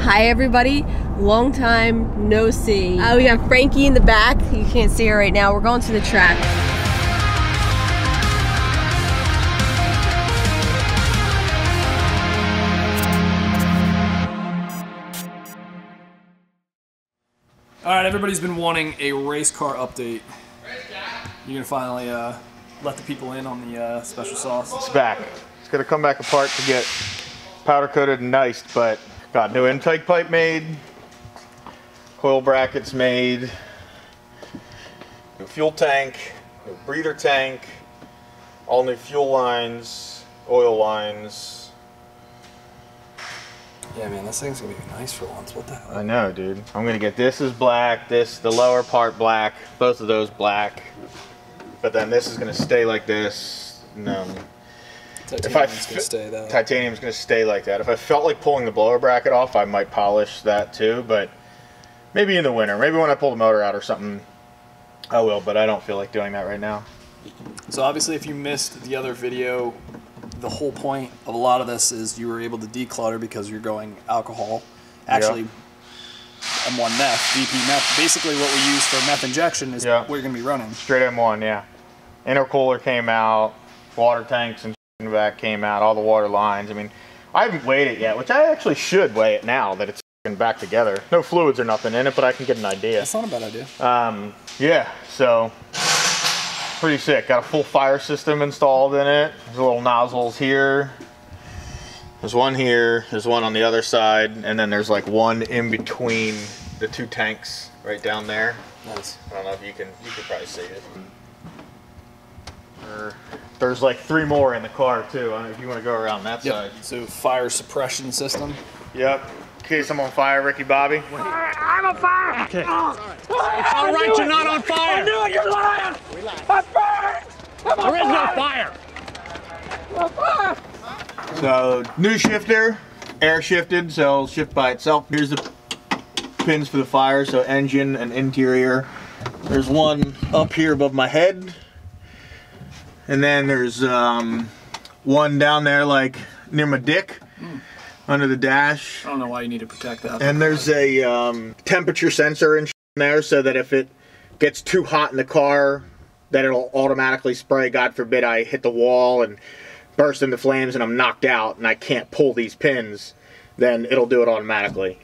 Hi everybody, long time no see. We got Frankie in the back. You can't see her right now. We're going to the track. All right, everybody's been wanting a race car update. You're gonna finally let the people in on the special sauce. It's back. It's gonna come back apart to get powder coated and niced, but got new intake pipe made, coil brackets made, new fuel tank, new breather tank, all new fuel lines, oil lines. Yeah, man, this thing's gonna be nice for once. What the hell? I know, dude. I'm gonna get this is black, the lower part black, both of those black, but then this is gonna stay like this. No. Titanium's gonna stay though. Titanium's gonna stay like that. If I felt like pulling the blower bracket off, I might polish that too, but maybe in the winter. Maybe when I pull the motor out or something, I will, but I don't feel like doing that right now. So obviously if you missed the other video, the whole point of a lot of this is you were able to declutter because you're going alcohol. Actually, M1 meth, VP meth. Basically what we use for meth injection is what you're gonna be running. Straight M1, yeah. Intercooler came out, water tanks and back came out, all the water lines. I mean, I haven't weighed it yet, which I actually should weigh it now that it's back together. No fluids or nothing in it, but I can get an idea. That's not a bad idea. Yeah, so pretty sick. Got a full fire system installed in it. There's little nozzles here. There's one here, there's one on the other side, and then there's like one in between the two tanks right down there. Nice. I don't know if you could probably see it. There's like 3 more in the car too. I don't know if you want to go around that side. So fire suppression system. Yep. In case I'm on fire, Ricky Bobby. I'm on fire! Okay. It's all right, you're not on fire! I knew it, you're lying! I'm burned! There is no fire! So, new shifter, air shifted, so it'll shift by itself. Here's the pins for the fire, so engine and interior. There's one up here above my head. And then there's one down there like near my dick, under the dash. I don't know why you need to protect that. And there's a temperature sensor in there so that if it gets too hot in the car, that it'll automatically spray. God forbid I hit the wall and burst into flames and I'm knocked out and I can't pull these pins, then it'll do it automatically.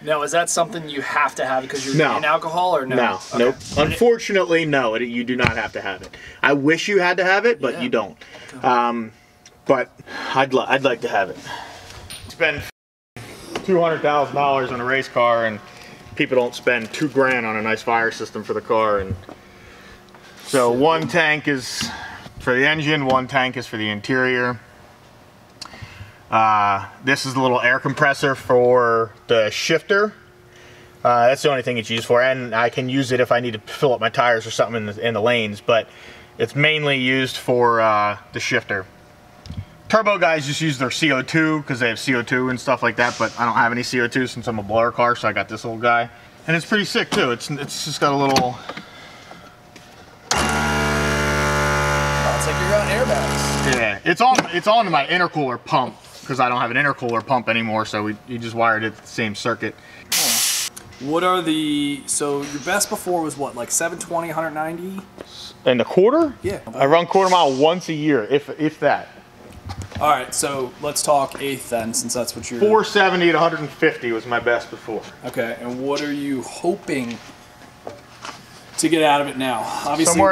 Now, is that something you have to have because you're in alcohol or no? No, nope. Unfortunately, no, you do not have to have it. I wish you had to have it, but you don't. But I'd like to have it. Spend $200,000 on a race car, and people don't spend $2 grand on a nice fire system for the car. And so one tank is for the engine, one tank is for the interior. This is the little air compressor for the shifter. That's the only thing it's used for, and I can use it if I need to fill up my tires or something in the lanes, but it's mainly used for the shifter. Turbo guys just use their CO2 because they have CO2 and stuff like that, but I don't have any CO2 since I'm a blower car, so I got this little guy. And it's pretty sick too. It's just got a little... Oh, it's like you're on airbags. Yeah, it's on my intercooler pump, because I don't have an intercooler pump anymore, so you just wired it to the same circuit. What are the, so your best before was what, like 720, 190? In the quarter? Yeah. I run quarter mile once a year, if that. All right, so let's talk eighth then, since that's what you're... 470 to 150 was my best before. Okay, and what are you hoping to get out of it now? Obviously, somewhere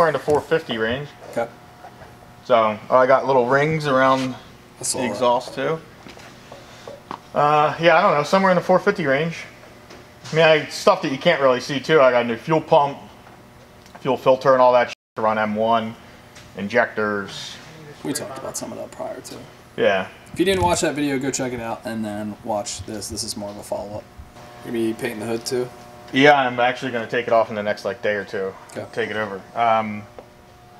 in the 450 range. Okay. So I got little rings around the exhaust too. Yeah, I don't know, somewhere in the 450 range. I mean, stuff that you can't really see too. I got a new fuel pump, fuel filter, and all that shit to run M1, injectors. We talked about some of that prior too. Yeah. If you didn't watch that video, go check it out and then watch this. This is more of a follow-up. You're gonna be painting the hood too? Yeah, I'm actually gonna take it off in the next like day or two. Okay. Take it over.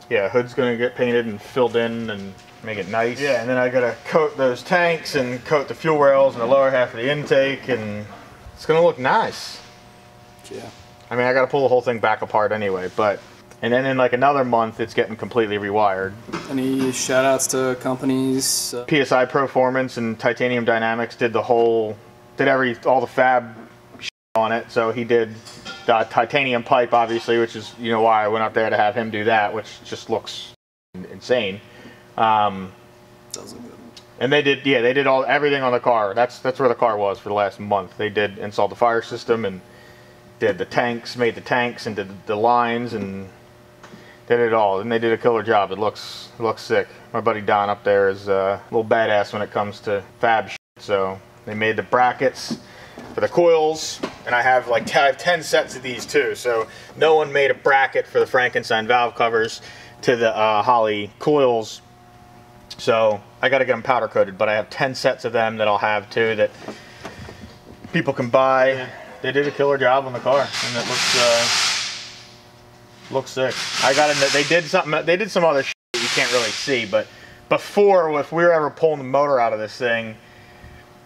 Yeah, hood's gonna get painted and filled in and make it nice. Yeah, and then I gotta coat those tanks and coat the fuel rails and the lower half of the intake, and it's gonna look nice. Yeah. I mean, I gotta pull the whole thing back apart anyway, but... And then in like another month, it's getting completely rewired. Any shout outs to companies? PSI Performance and Titanium Dynamics did the whole all the fab on it. So he did the titanium pipe, obviously, which is, you know, why I went up there to have him do that, which just looks insane. Does look good. And they did everything on the car. That's where the car was for the last month. They did install the fire system and did the tanks, made the tanks, and did the lines, and did it all. And they did a killer job. It looks sick. My buddy Don up there is a little badass when it comes to fab shit. So they made the brackets for the coils, and I have like 10 sets of these too. So no one made a bracket for the Frankenstein valve covers to the Holley coils. So I got to get them powder coated, but I have 10 sets of them that I'll have too that people can buy. They did a killer job on the car, and it looks sick. They did some other shit that you can't really see, but before, if we were ever pulling the motor out of this thing,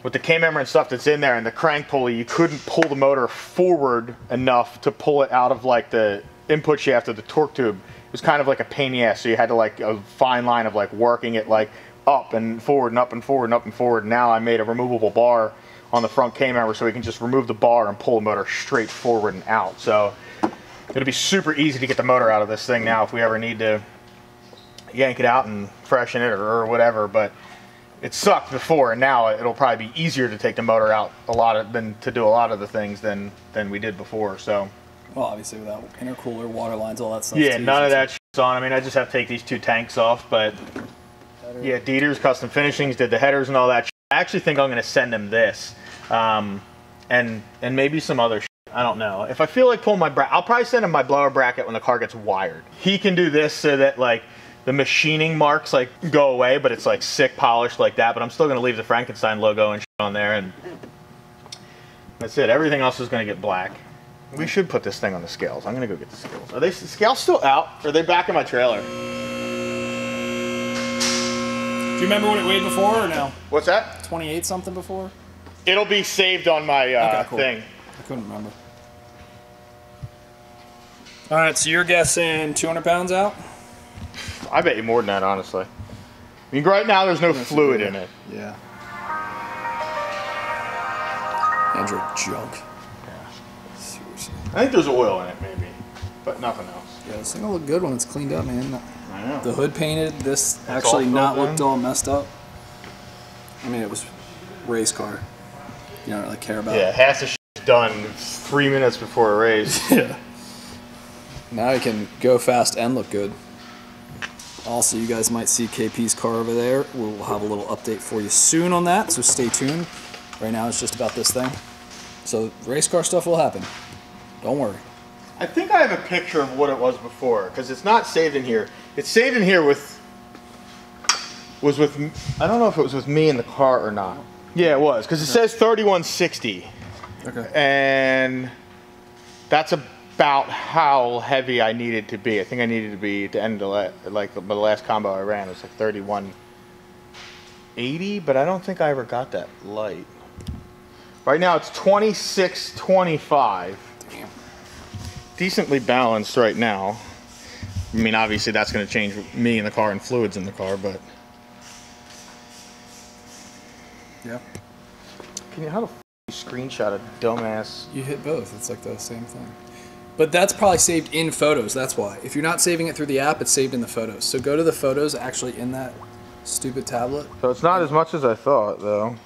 with the K-member and stuff that's in there and the crank pulley, you couldn't pull the motor forward enough to pull it out of like the input shaft of the torque tube. It was kind of like a pain in the ass, so you had to like a fine line of like working it like up and forward and up and forward and up and forward. Now I made a removable bar on the front K-member so we can just remove the bar and pull the motor straight forward and out. So it'll be super easy to get the motor out of this thing now if we ever need to yank it out and freshen it or whatever. But it sucked before, and now it'll probably be easier to take the motor out than to do a lot of the things than we did before. So, well, obviously without intercooler, water lines, all that stuff. Yeah, none of that shit's on. I mean, I just have to take these 2 tanks off, but yeah, Dieter's Custom Finishings did the headers and all that shit. I actually think I'm going to send him this, and maybe some other shit. I don't know. If I feel like pulling my bracket, I'll probably send him my blower bracket when the car gets wired. He can do this so that like the machining marks like go away, but it's like sick polished like that. But I'm still going to leave the Frankenstein logo and shit on there, and that's it. Everything else is going to get black. We should put this thing on the scales. I'm going to go get the scales. Are the scales still out? Or are they back in my trailer? Do you remember what it weighed before or no? What's that? 28 something before? It'll be saved on my okay, cool. thing. I couldn't remember. All right, so you're guessing 200 pounds out? I bet you more than that, honestly. I mean, right now there's no fluid in it. Yeah. Andrew junk. Yeah. Seriously. I think there's oil in it, maybe, but nothing else. Yeah, this thing will look good when it's cleaned up, man. I know. The hood painted, this That's actually all not filled looked in. all messed up. I mean, it was race car. You don't really care about it. Yeah, half the shit's done 3 minutes before a race. Yeah. Now it can go fast and look good. Also, you guys might see KP's car over there. We'll have a little update for you soon on that, so stay tuned. Right now it's just about this thing. So race car stuff will happen. Don't worry. I think I have a picture of what it was before, because it's not saved in here. It's saved in here with, I don't know if it was with me in the car or not. Yeah, it was, because it says 3160. Okay. And that's about how heavy I needed to be. I think I needed to be, to end the last combo I ran, it was like 3180, but I don't think I ever got that light. Right now it's 2625. Damn. Decently balanced right now. I mean, obviously that's going to change with me in the car and fluids in the car, but Yeah. how the f you screenshot a dumbass? You hit both. It's like the same thing. But that's probably saved in photos. That's why. If you're not saving it through the app, it's saved in the photos. So go to the photos actually in that stupid tablet. So it's not as much as I thought, though.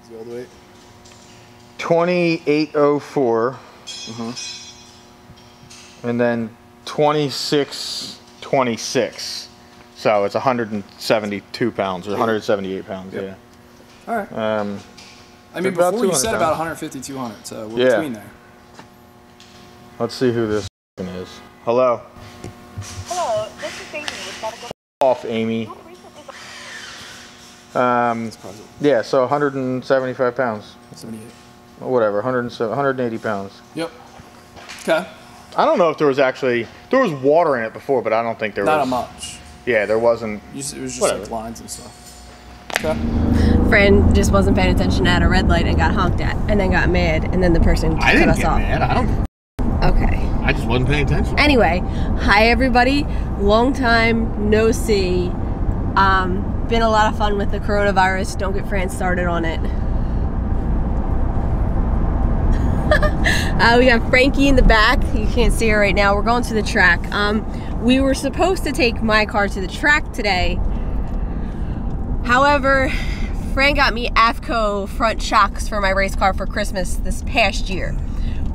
Is the old weight? 2804. And then 2626. So it's 172 pounds or 178 pounds. Yep. Yeah. All right. I mean, about before you 200 said pounds. about 150, 200. So we're Yeah. between there. Let's see who this is. Hello. Hello, this is Amy with Medical. Off, Amy. Yeah, so 175 pounds. 78. Or whatever, 180 pounds. Yep. Okay. I don't know if there was water in it before, but I don't think there was. Not much. Yeah, there wasn't. It was just Whatever. like lines and stuff. Okay. Fran just wasn't paying attention at a red light and got honked at, and then got mad, and then the person cut us off. I don't. Okay. I just wasn't paying attention. Anyway, hi everybody. Long time no see. Been a lot of fun with the coronavirus. Don't get Fran started on it. We got Frankie in the back. You can't see her right now. We're going to the track. We were supposed to take my car to the track today. However, Fran got me AFCO front shocks for my race car for Christmas this past year.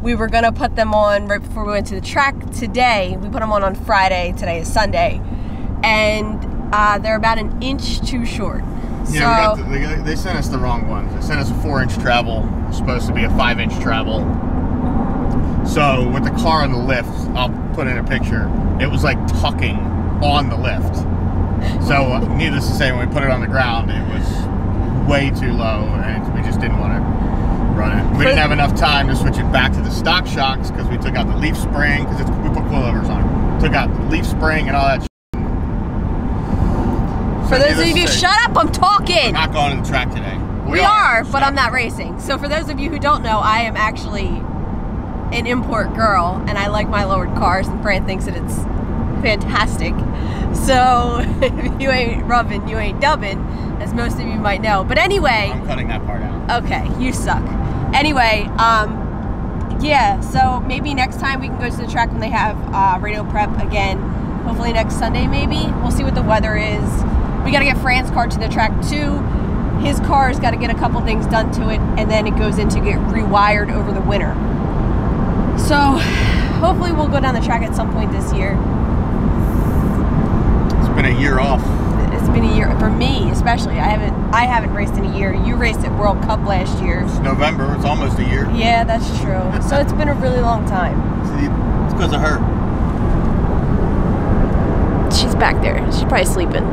We were gonna put them on right before we went to the track today. We put them on Friday. Today is Sunday. And they're about an inch too short. Yeah, so, they sent us the wrong ones. They sent us a 4-inch travel. It was supposed to be a 5-inch travel. So with the car on the lift, I'll put in a picture, it was like tucking on the lift. So needless to say, when we put it on the ground, it was way too low, and we just didn't want to run it. We didn't have enough time to switch it back to the stock shocks because we took out the leaf spring, because we put coilovers on it. Took out the leaf spring and all that. For those of you, shut up, I'm talking! We're not going to the track today. We are, but I'm not racing. So for those of you who don't know, I am actually an import girl, and I like my lowered cars, and Fran thinks that it's fantastic. So if you ain't rubbing, you ain't dubbing, as most of you might know. But anyway, I'm cutting that part out. Okay, you suck. Anyway, yeah, so maybe next time we can go to the track when they have radio prep again. Hopefully next Sunday maybe. We'll see what the weather is. We gotta get Fran's car to the track too. His car's gotta get a couple things done to it, and then it goes in to get rewired over the winter. So hopefully we'll go down the track at some point this year. It's been a year off. It's been a year for me, especially. I haven't raced in a year. You raced at World Cup last year. It's November. It's almost a year. Yeah, that's true. So it's been a really long time. See, it's because of her. She's back there. She's probably sleeping.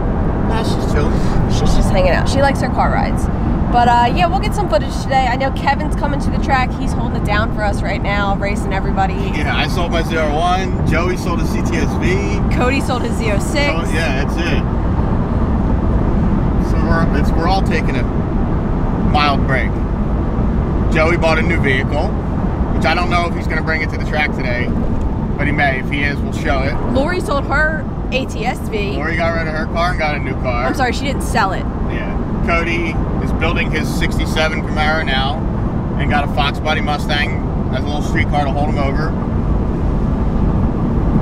Nah, she's chilling. She's just hanging out. She likes her car rides. But yeah, we'll get some footage today. I know Kevin's coming to the track. He's holding it down for us right now, racing everybody. Yeah, I sold my ZR1. Joey sold his CTSV. Cody sold his Z06. So, yeah, that's it. So we're all taking a mild break. Joey bought a new vehicle, which I don't know if he's going to bring it to the track today, but he may. If he is, we'll show it. Lori sold her ATSV. Lori got rid of her car and got a new car. I'm sorry, she didn't sell it. Yeah. Cody is building his 67 Camaro now and got a Fox Body Mustang as a little street car to hold him over.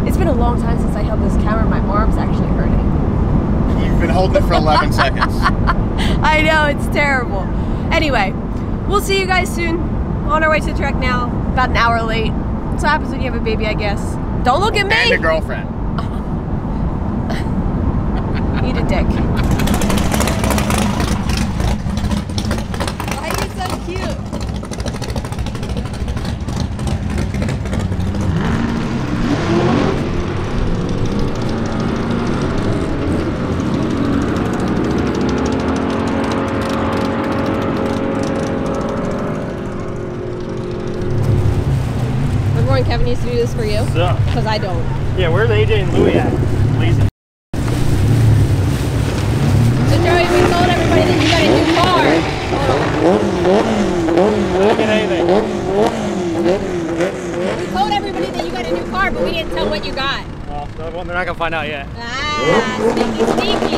It's been a long time since I held this camera. My arm's actually hurting. You've been holding it for 11 seconds. I know, it's terrible. Anyway, we'll see you guys soon. On our way to the track now, about an hour late. That's what happens when you have a baby, I guess. Don't look at me! And a girlfriend. Eat a dick. Why are you so cute? Remember when Kevin used to do this for you? Because I don't. Yeah, where's AJ and Louie at? Lazy. So Joey, we told everybody that you got a new car. Look at anything. We told everybody that you got a new car, but we didn't tell what you got. Well, they're not gonna find out yet. Ah, sneaky.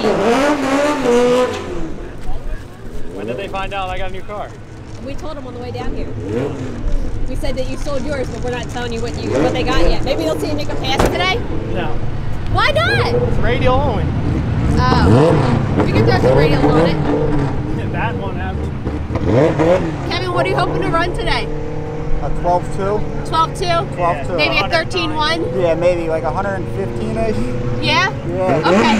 When did they find out I got a new car? We told them on the way down here. We said that you sold yours, but we're not telling you what they got yet. Maybe they'll see you make a pass today? No. Why not? It's radial only. Oh. We can throw some radials on it. Yeah, that one happens. Kevin, what are you hoping to run today? A 12.2? 12.2? 12.2. Maybe a 13.1? Yeah, maybe like 115-ish. Yeah? Yeah. Okay.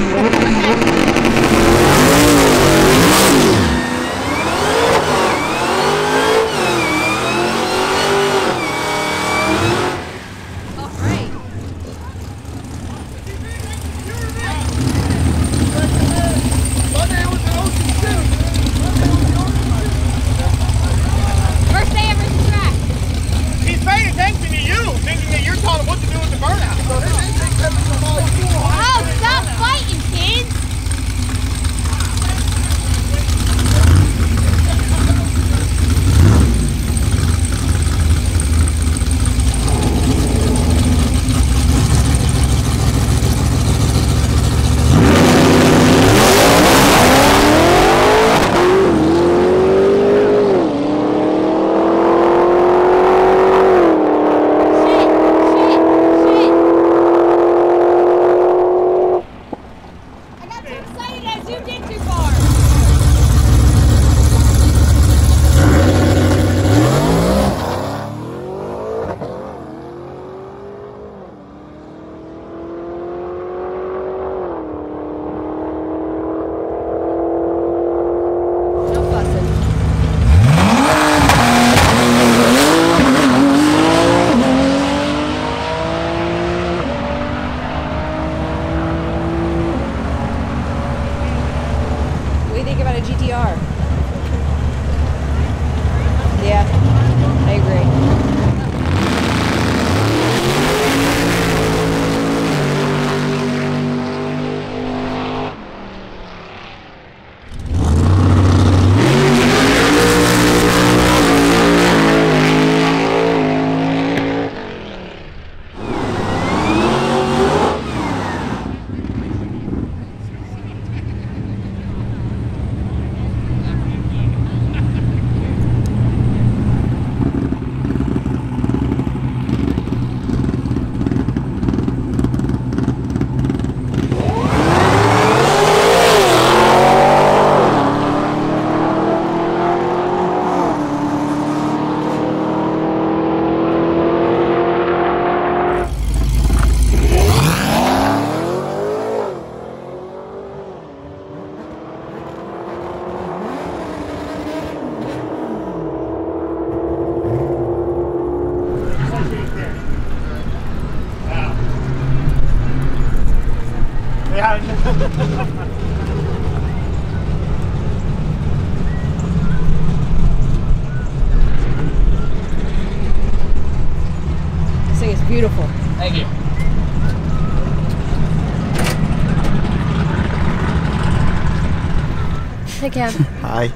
Kev. Hi.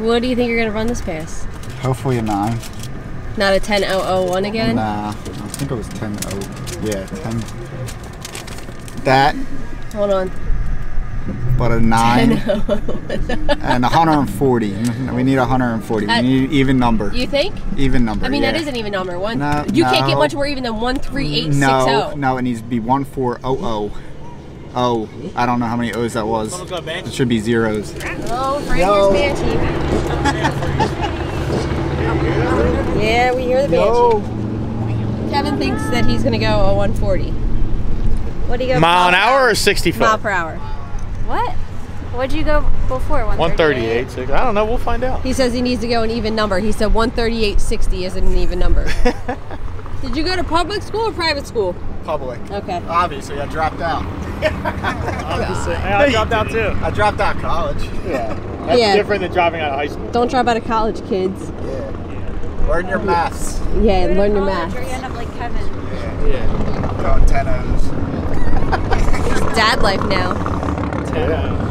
What do you think you're gonna run this pass? Hopefully a 9. Not a 10.001 again? Nah, I think it was 10.0. Yeah, 10. That, Hold on. but a 9 and 140. We need 140. We need an even number. You think? Even number. I mean, yeah. that is an even number. No, you can't get no. much more even than 13860. No, it needs to be 1400. Oh, I don't know how many O's that was. It should be zeros. Oh, Frank, here's Banshee. Yeah, we hear the Banshee. Kevin thinks that he's gonna go a 140. What do you go? Mile an hour or 60 foot? Mile per hour. What? What'd you go before? 138. I don't know. We'll find out. He says he needs to go an even number. He said 138.60 isn't an even number. Did you go to public school or private school? Public. Okay. Obviously, I dropped out. Hey, I dropped out too. I dropped out of college. Yeah. That's different than dropping out of high school. Don't drop out of college, kids. Yeah. Learn your maths. Yeah, learn your math. Or you end up like Kevin. Yeah. Going 10 O's. Dad life now. Yeah.